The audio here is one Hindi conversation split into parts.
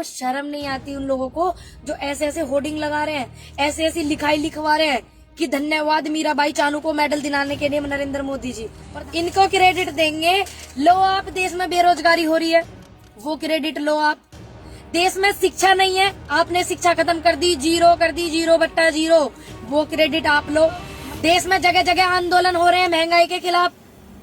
उनको शर्म नहीं आती उन लोगों को जो ऐसे ऐसे होर्डिंग लगा रहे हैं, ऐसे ऐसी लिखाई लिखवा रहे हैं कि धन्यवाद मीराबाई चानू को मेडल दिलाने के लिए नरेंद्र मोदी जी। इनको क्रेडिट देंगे। लो आप, देश में बेरोजगारी हो रही है, वो क्रेडिट लो आप। देश में शिक्षा नहीं है, आपने शिक्षा खत्म कर दी, जीरो कर दी, 0/0, वो क्रेडिट आप लो। देश में जगह जगह आंदोलन हो रहे हैं महंगाई के खिलाफ,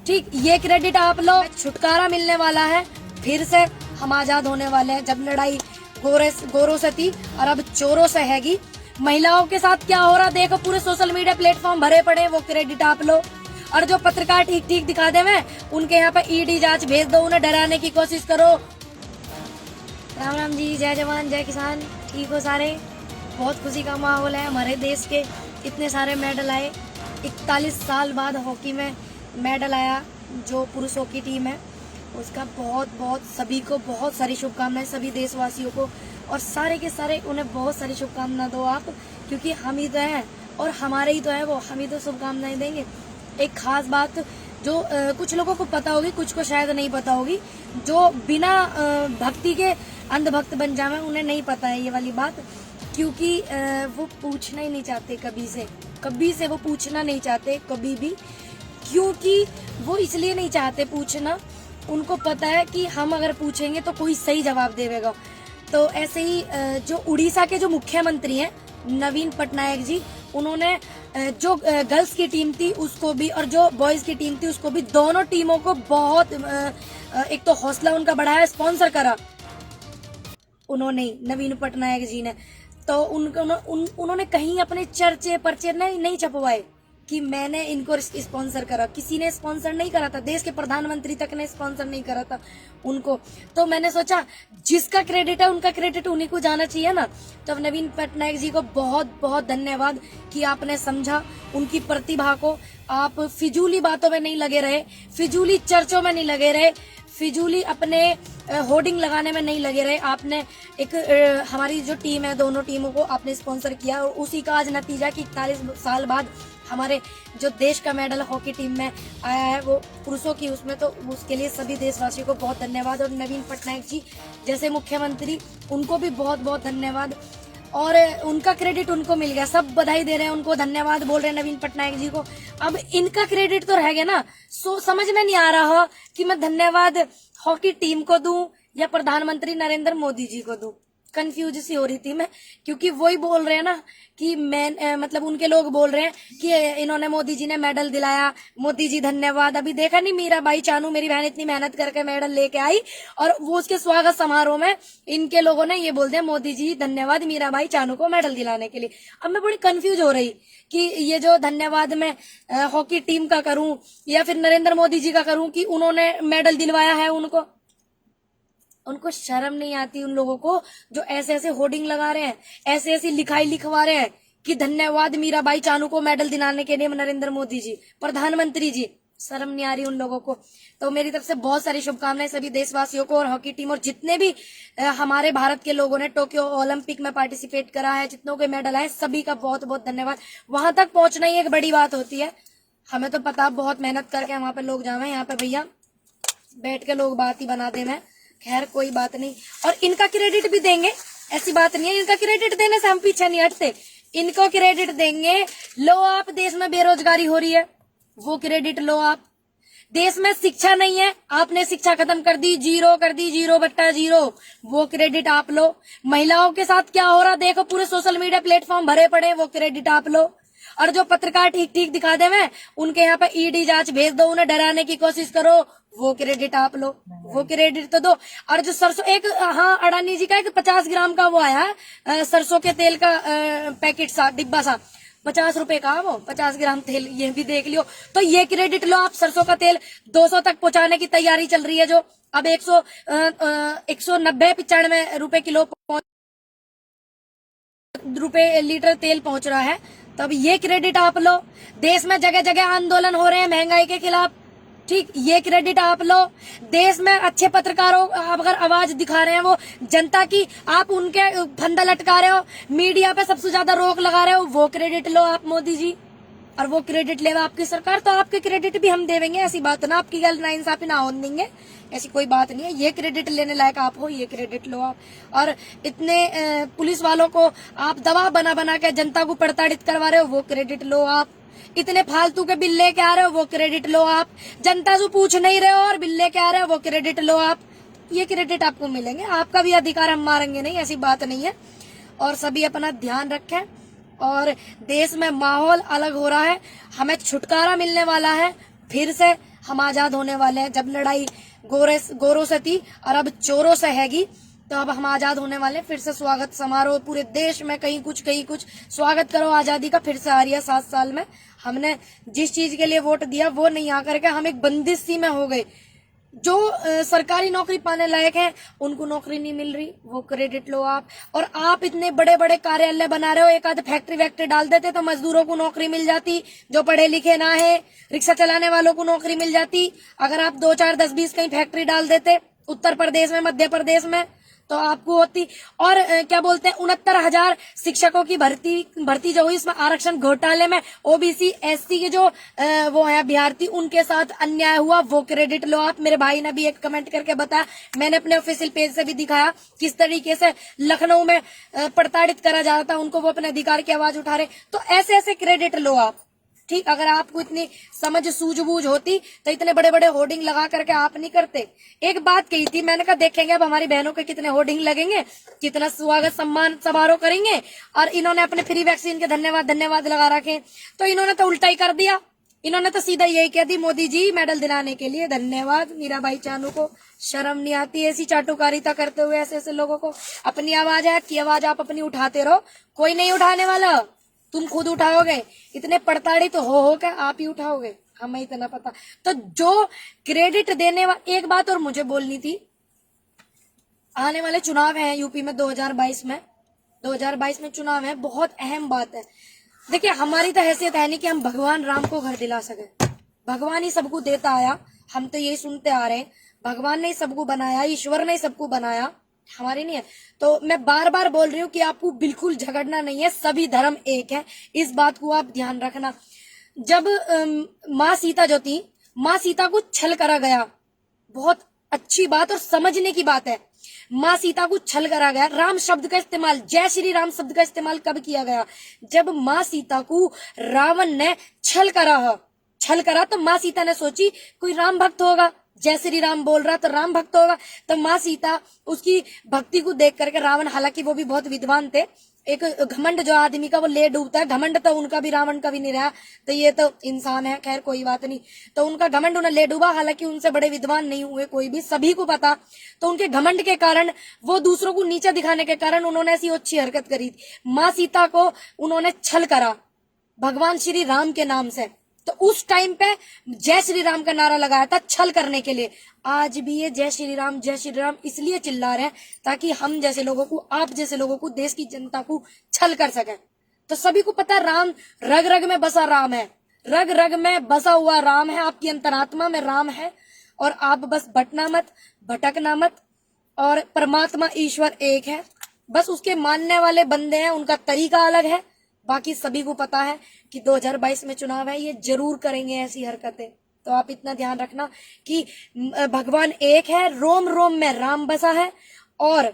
ठीक, ये क्रेडिट आप लो। छुटकारा मिलने वाला है, फिर से हम आजाद होने वाले हैं। जब लड़ाई गोरों से थी और अब चोरों से हैगी। महिलाओं के साथ क्या हो रहा देखो, पूरे सोशल मीडिया प्लेटफॉर्म भरे पड़े, वो क्रेडिट आप लो। और जो पत्रकार ठीक ठीक दिखा दे में, उनके यहाँ पे ईडी जांच भेज दो, उन्हें डराने की कोशिश करो। राम राम जी, जय जवान जय किसान, ठीक हो सारे। बहुत खुशी का माहौल है, हमारे देश के इतने सारे मेडल आए। 41 साल बाद हॉकी में मेडल आया, जो पुरुषों की टीम है उसका बहुत बहुत सभी को बहुत सारी शुभकामनाएं, सभी देशवासियों को, और सारे के सारे उन्हें बहुत सारी शुभकामनाएं दो आप, क्योंकि हम ही तो हैं और हमारे ही तो है वो, हम ही तो शुभकामनाएं देंगे। एक खास बात जो कुछ लोगों को पता होगी, कुछ को शायद नहीं पता होगी, जो बिना भक्ति के अंधभक्त बन जावे उन्हें नहीं पता है ये वाली बात, क्योंकि वो पूछना ही नहीं चाहते कभी से वो पूछना नहीं चाहते कभी भी, क्योंकि वो इसलिए नहीं चाहते पूछना, उनको पता है कि हम अगर पूछेंगे तो कोई सही जवाब देगा। तो ऐसे ही जो उड़ीसा के जो मुख्यमंत्री हैं नवीन पटनायक जी, उन्होंने जो गर्ल्स की टीम थी उसको भी और जो बॉयज की टीम थी उसको भी, दोनों टीमों को बहुत एक तो हौसला उनका बढ़ाया, स्पॉन्सर करा उन्होंने, नवीन पटनायक जी ने। तो उन्होंने कहीं अपने चर्चे पर्चे नहीं छपवाए कि मैंने इनको स्पॉन्सर करा, किसी ने स्पॉन्सर नहीं करा था, देश के प्रधानमंत्री तक ने स्पॉन्सर नहीं करा था उनको। तो मैंने सोचा जिसका क्रेडिट है उनका क्रेडिट उन्हीं को जाना चाहिए ना। तो नवीन पटनायक जी को बहुत बहुत धन्यवाद कि आपने समझा उनकी प्रतिभा को, आप फिजूली बातों में नहीं लगे रहे, फिजूली चर्चों में नहीं लगे रहे, फिजूली अपने होर्डिंग लगाने में नहीं लगे रहे। आपने एक हमारी जो टीम है, दोनों टीमों को आपने स्पॉन्सर किया, और उसी का आज नतीजा कि 41 साल बाद हमारे जो देश का मेडल हॉकी टीम में आया है वो पुरुषों की उसमें, तो उसके लिए सभी देशवासियों को बहुत धन्यवाद। और नवीन पटनायक जी जैसे मुख्यमंत्री, उनको भी बहुत बहुत धन्यवाद, और उनका क्रेडिट उनको मिल गया, सब बधाई दे रहे हैं उनको, धन्यवाद बोल रहे हैं नवीन पटनायक जी को। अब इनका क्रेडिट तो रह गया ना, समझ में नहीं आ रहा कि मैं धन्यवाद हॉकी टीम को दूं या प्रधानमंत्री नरेंद्र मोदी जी को दूं। कंफ्यूज सी हो रही थी मैं, क्योंकि वही बोल रहे हैं ना कि मैं मतलब उनके लोग बोल रहे हैं कि इन्होंने, मोदी जी ने मेडल दिलाया, मोदी जी धन्यवाद। अभी देखा नहीं मीराबाई चानू, मेरी बहन इतनी मेहनत करके मेडल लेके आई, और वो उसके स्वागत समारोह में इनके लोगों ने ये बोल दिया मोदी जी धन्यवाद मीराबाई चानू को मेडल दिलाने के लिए। अब मैं बड़ी कंफ्यूज हो रही कि ये जो धन्यवाद मैं हॉकी टीम का करूं या फिर नरेंद्र मोदी जी का करूं कि उन्होंने मेडल दिलवाया है उनको शर्म नहीं आती उन लोगों को जो ऐसे ऐसे होर्डिंग लगा रहे हैं, ऐसे ऐसी लिखाई लिखवा रहे हैं कि धन्यवाद मीराबाई चानू को मेडल दिलाने के लिए नरेंद्र मोदी जी, प्रधानमंत्री जी। शर्म नहीं आ रही उन लोगों को। तो मेरी तरफ से बहुत सारी शुभकामनाएं सभी देशवासियों को और हॉकी टीम, और जितने भी हमारे भारत के लोगों ने टोक्यो ओलंपिक में पार्टिसिपेट करा है, जितनों के मेडल आए, सभी का बहुत बहुत धन्यवाद। वहां तक पहुंचना ही एक बड़ी बात होती है, हमें तो पता, बहुत मेहनत करके वहां पे लोग जावे, यहाँ पे भैया बैठ के लोग बात ही बना दे में। खैर कोई बात नहीं, और इनका क्रेडिट भी देंगे, ऐसी बात नहीं है, इनका क्रेडिट देने से हम पीछे नहीं हटते, इनको क्रेडिट देंगे। लो आप, देश में बेरोजगारी हो रही है, वो क्रेडिट लो आप। देश में शिक्षा नहीं है, आपने शिक्षा खत्म कर दी, 0/0, वो क्रेडिट आप लो। महिलाओं के साथ क्या हो रहा देखो, पूरे सोशल मीडिया प्लेटफॉर्म भरे पड़े, वो क्रेडिट आप लो। और जो पत्रकार ठीक ठीक दिखा दे में, उनके यहाँ पे ईडी जांच भेज दो, उन्हें डराने की कोशिश करो, वो क्रेडिट आप लो, वो क्रेडिट तो दो। और जो सरसों, एक हाँ अडानी जी का एक 50 ग्राम का वो आया है सरसों के तेल का पैकेट सा, डिब्बा सा, 50 रुपए का वो 50 ग्राम तेल, ये भी देख लियो। तो ये क्रेडिट लो आप, सरसों का तेल 200 तक पहुंचाने की तैयारी चल रही है, जो अब 190-95 रुपए किलो रुपए लीटर तेल पहुंच रहा है। तो अब ये क्रेडिट आप लो। देश में जगह जगह आंदोलन हो रहे हैं महंगाई के खिलाफ, ठीक, ये क्रेडिट आप लो। देश में अच्छे पत्रकारों आप अगर आवाज दिखा रहे हैं वो जनता की, आप उनके फंदा लटका रहे हो, मीडिया पे सबसे ज्यादा रोक लगा रहे हो, वो क्रेडिट लो आप मोदी जी। और वो क्रेडिट लेवा आपकी सरकार, तो आपके क्रेडिट भी हम देवेंगे। ऐसी बात ना, आपकी गल ना इंसाफी ना होने देंगे, ऐसी कोई बात नहीं है। ये क्रेडिट लेने लायक आप हो, ये क्रेडिट लो आप। और इतने पुलिस वालों को आप दवा बना बना के जनता को प्रताड़ित करवा रहे हो, वो क्रेडिट लो आप। इतने फालतू के बिल लेके आ रहे हो, वो क्रेडिट लो आप। जनता से पूछ नहीं रहे हो और बिल लेके आ रहे हो, वो क्रेडिट लो आप। ये क्रेडिट आपको मिलेंगे, आपका भी अधिकार हम मारेंगे नहीं, ऐसी बात नहीं है। और सभी अपना ध्यान रखें। और देश में माहौल अलग हो रहा है, हमें छुटकारा मिलने वाला है, फिर से हम आजाद होने वाले हैं। जब लड़ाई गोरों से थी और अब चोरों से हैगी, तो अब हम आजाद होने वाले। फिर से स्वागत समारोह पूरे देश में, कहीं कुछ स्वागत करो आजादी का। फिर से आ रही है 7 साल में। हमने जिस चीज के लिए वोट दिया वो नहीं आकर के हम एक बंदिश सी में हो गए। जो सरकारी नौकरी पाने लायक है उनको नौकरी नहीं मिल रही, वो क्रेडिट लो आप। और आप इतने बड़े बड़े कार्यालय बना रहे हो, एक आध फैक्ट्री वैक्ट्री डाल देते तो मजदूरों को नौकरी मिल जाती, जो पढ़े लिखे ना है, रिक्शा चलाने वालों को नौकरी मिल जाती। अगर आप 2 4 10 20 कहीं फैक्ट्री डाल देते उत्तर प्रदेश में, मध्य प्रदेश में, तो आपको होती। और क्या बोलते हैं, 69,000 शिक्षकों की भर्ती जो हुई, इसमें आरक्षण घोटाले में ओबीसी एससी के जो वो है अभ्यर्थी, उनके साथ अन्याय हुआ, वो क्रेडिट लो आप। मेरे भाई ने भी एक कमेंट करके बताया, मैंने अपने ऑफिशियल पेज से भी दिखाया किस तरीके से लखनऊ में प्रताड़ित करा जा रहा था उनको, वो अपने अधिकार की आवाज उठा रहे। तो ऐसे ऐसे क्रेडिट लो आप, ठीक। अगर आपको इतनी समझ सूझबूझ होती तो इतने बड़े बड़े होर्डिंग लगा करके आप नहीं करते। एक बात कही थी मैंने, कहा देखेंगे अब हमारी बहनों के कितने होर्डिंग लगेंगे, कितना स्वागत सम्मान समारोह करेंगे। और इन्होंने अपने फ्री वैक्सीन के धन्यवाद लगा रखे, तो इन्होंने तो उल्टा ही कर दिया। इन्होंने तो सीधा यही कह दी, मोदी जी मेडल दिलाने के लिए धन्यवाद। मीराबाई चानू को शर्म नहीं आती ऐसी चाटुकारिता करते हुए? ऐसे ऐसे लोगों को अपनी आवाज है कि आवाज आप अपनी उठाते रहो, कोई नहीं उठाने वाला, तुम खुद उठाओगे। इतने प्रताड़ित हो के आप ही उठाओगे, हमें इतना पता। तो जो क्रेडिट देने एक बात और मुझे बोलनी थी, आने वाले चुनाव हैं यूपी में 2022 में चुनाव है, बहुत अहम बात है। देखिए हमारी तो हैसियत है नहीं कि हम भगवान राम को घर दिला सके, भगवान ही सबको देता आया, हम तो यही सुनते आ रहे हैं, भगवान ने ही सबको बनाया, ईश्वर ने ही सबको बनाया, हमारी नहीं है। तो मैं बार बार बोल रही हूँ कि आपको बिल्कुल झगड़ना नहीं है, सभी धर्म एक है, इस बात को आप ध्यान रखना। जब माँ सीता जो थी, माँ सीता को छल करा गया, बहुत अच्छी बात और समझने की बात है। माँ सीता को छल करा गया, राम शब्द का इस्तेमाल, जय श्री राम शब्द का इस्तेमाल कब किया गया? जब माँ सीता को रावण ने छल करा तो माँ सीता ने सोची कोई राम भक्त होगा, जय श्री राम बोल रहा तो राम भक्त होगा। तो माँ सीता उसकी भक्ति को देख करके, रावण हालांकि वो भी बहुत विद्वान थे, एक घमंड जो आदमी का वो ले डूबता है, घमंड तो उनका भी रावण का भी नहीं रहा, तो ये तो इंसान है, खैर कोई बात नहीं। तो उनका घमंड उन्हें ले डूबा, हालांकि उनसे बड़े विद्वान नहीं हुए कोई भी, सभी को पता। तो उनके घमंड के कारण, वो दूसरों को नीचे दिखाने के कारण उन्होंने ऐसी अच्छी हरकत करी। माँ सीता को उन्होंने छल करा भगवान श्री राम के नाम से, तो उस टाइम पे जय श्री राम का नारा लगाया था छल करने के लिए। आज भी ये जय श्री राम इसलिए चिल्ला रहे हैं ताकि हम जैसे लोगों को, आप जैसे लोगों को, देश की जनता को छल कर सके। तो सभी को पता राम रग रग में बसा राम है, रग रग में बसा हुआ राम है, आपकी अंतरात्मा में राम है। और आप बस बटना मत, भटकना मत, और परमात्मा ईश्वर एक है, बस उसके मानने वाले बंदे हैं, उनका तरीका अलग है। बाकी सभी को पता है कि 2022 में चुनाव है, ये जरूर करेंगे ऐसी हरकतें। तो आप इतना ध्यान रखना कि भगवान एक है, रोम रोम में राम बसा है। और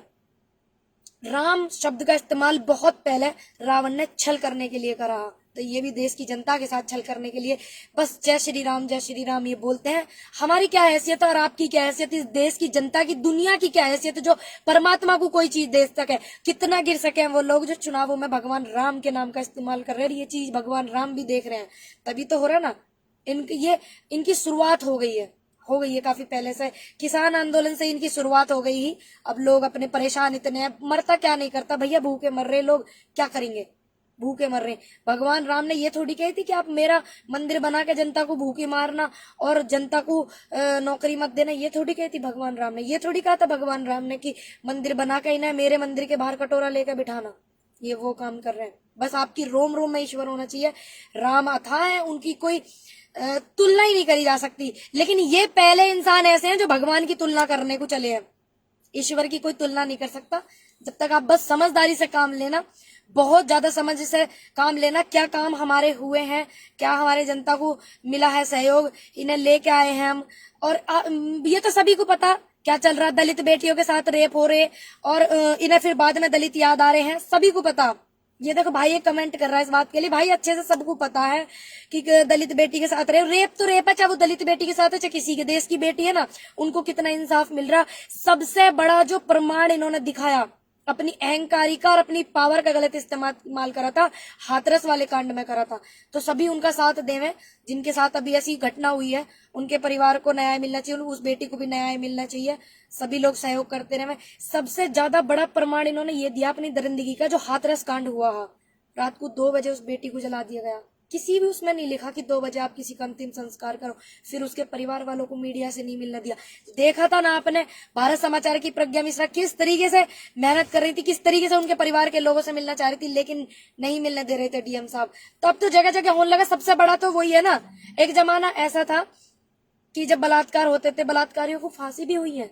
राम शब्द का इस्तेमाल बहुत पहले रावण ने छल करने के लिए करा, तो ये भी देश की जनता के साथ छल करने के लिए बस जय श्री राम ये बोलते हैं। हमारी क्या हैसियत है और आपकी क्या हैसियत, इस देश की जनता की, दुनिया की क्या हैसियत जो परमात्मा को कोई चीज दे सके? कितना गिर सके वो लोग जो चुनावों में भगवान राम के नाम का इस्तेमाल कर रहे हैं। ये चीज भगवान राम भी देख रहे हैं, तभी तो हो रहा ना। इनकी शुरुआत हो गई है काफी पहले से, किसान आंदोलन से इनकी शुरुआत हो गई ही। अब लोग अपने परेशान इतने हैं, मरता क्या नहीं करता भैया, भूखे मर रहे लोग, क्या करेंगे, भूखे मर रहे। भगवान राम ने ये थोड़ी कही थी कि आप मेरा मंदिर बना के जनता को भूखे मारना और जनता को नौकरी मत देना, ये थोड़ी कही थी भगवान राम ने। ये थोड़ी कहा था भगवान राम ने कि मंदिर बना के इन्हें मेरे मंदिर के बाहर कटोरा लेकर बिठाना, ये वो काम कर रहे हैं। बस आपकी रोम रोम में ईश्वर होना चाहिए। राम अथाह है, उनकी कोई तुलना ही नहीं करी जा सकती। लेकिन ये पहले इंसान ऐसे हैं जो भगवान की तुलना करने को चले हैं, ईश्वर की कोई तुलना नहीं कर सकता। जब तक आप बस समझदारी से काम लेना, बहुत ज्यादा समझ से काम लेना, क्या काम हमारे हुए हैं, क्या हमारे जनता को मिला है सहयोग, इन्हें लेके आए हैं हम। और ये तो सभी को पता क्या चल रहा है, दलित बेटियों के साथ रेप हो रहे और इन्हें फिर बाद में दलित याद आ रहे हैं, सभी को पता। ये देखो भाई, ये कमेंट कर रहा है इस बात के लिए, भाई अच्छे से सबको पता है कि दलित बेटी के साथ रेप तो रेप है, चाहे वो दलित बेटी के साथ है चाहे किसी के देश की बेटी है ना, उनको कितना इंसाफ मिल रहा। सबसे बड़ा जो प्रमाण इन्होंने दिखाया अपनी अहंकारी का और अपनी पावर का गलत इस्तेमाल करा था, हाथरस वाले कांड में करा था। तो सभी उनका साथ देवे, जिनके साथ अभी ऐसी घटना हुई है, उनके परिवार को न्याय मिलना चाहिए, उस बेटी को भी न्याय मिलना चाहिए, सभी लोग सहयोग करते रहे। सबसे ज्यादा बड़ा प्रमाण इन्होंने ये दिया अपनी दरिंदगी का, जो हाथरस कांड हुआ है, रात को 2 बजे उस बेटी को जला दिया गया। किसी भी उसमें नहीं लिखा कि 2 बजे आप किसी का अंतिम संस्कार करो, फिर उसके परिवार वालों को मीडिया से नहीं मिलने दिया। देखा था ना आपने भारत समाचार की प्रज्ञा मिश्रा किस तरीके से मेहनत कर रही थी, किस तरीके से उनके परिवार के लोगों से मिलना चाह रही थी, लेकिन नहीं मिलने दे रहे थे डीएम साहब। तो अब तो जगह जगह होने लगा। सबसे बड़ा तो वही है ना, एक जमाना ऐसा था कि जब बलात्कार होते थे, बलात्कारियों को फांसी भी हुई है।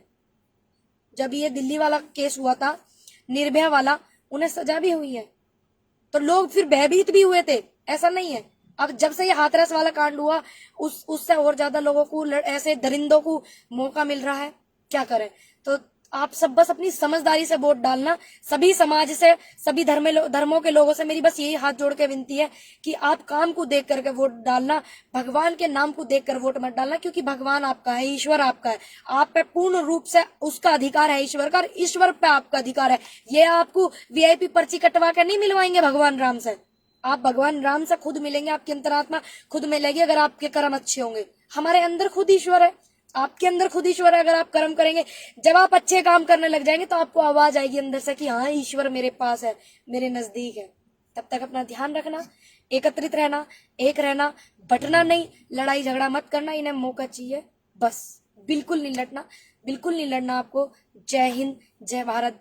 जब ये दिल्ली वाला केस हुआ था, निर्भया वाला, उन्हें सजा भी हुई है। तो लोग फिर भयभीत भी हुए थे, ऐसा नहीं है। अब जब से ये हाथरस वाला कांड हुआ, उससे और ज्यादा लोगों को, ऐसे दरिंदों को मौका मिल रहा है। क्या करें? तो आप सब बस अपनी समझदारी से वोट डालना। सभी समाज से, सभी धर्मों के लोगों से मेरी बस यही हाथ जोड़ के विनती है कि आप काम को देख करके वोट डालना, भगवान के नाम को देख कर वोट मत डालना, क्योंकि भगवान आपका है, ईश्वर आपका है, आप पे पूर्ण रूप से उसका अधिकार है, ईश्वर का, ईश्वर पे आपका अधिकार है। ये आपको वीआईपी पर्ची कटवा कर नहीं मिलवाएंगे भगवान राम से, आप भगवान राम से खुद मिलेंगे, आपकी अंतरात्मा खुद मिलेगी अगर आपके कर्म अच्छे होंगे। हमारे अंदर खुद ईश्वर है, आपके अंदर खुद ईश्वर है। अगर आप कर्म करेंगे, जब आप अच्छे काम करने लग जाएंगे तो आपको आवाज आएगी अंदर से कि हाँ, ईश्वर मेरे पास है, मेरे नजदीक है। तब तक अपना ध्यान रखना, एकत्रित रहना, एक रहना, बटना नहीं, लड़ाई झगड़ा मत करना। इन्हें मौका चाहिए बस, बिल्कुल नहीं लड़ना, बिल्कुल नहीं लड़ना आपको। जय हिंद, जय भारत,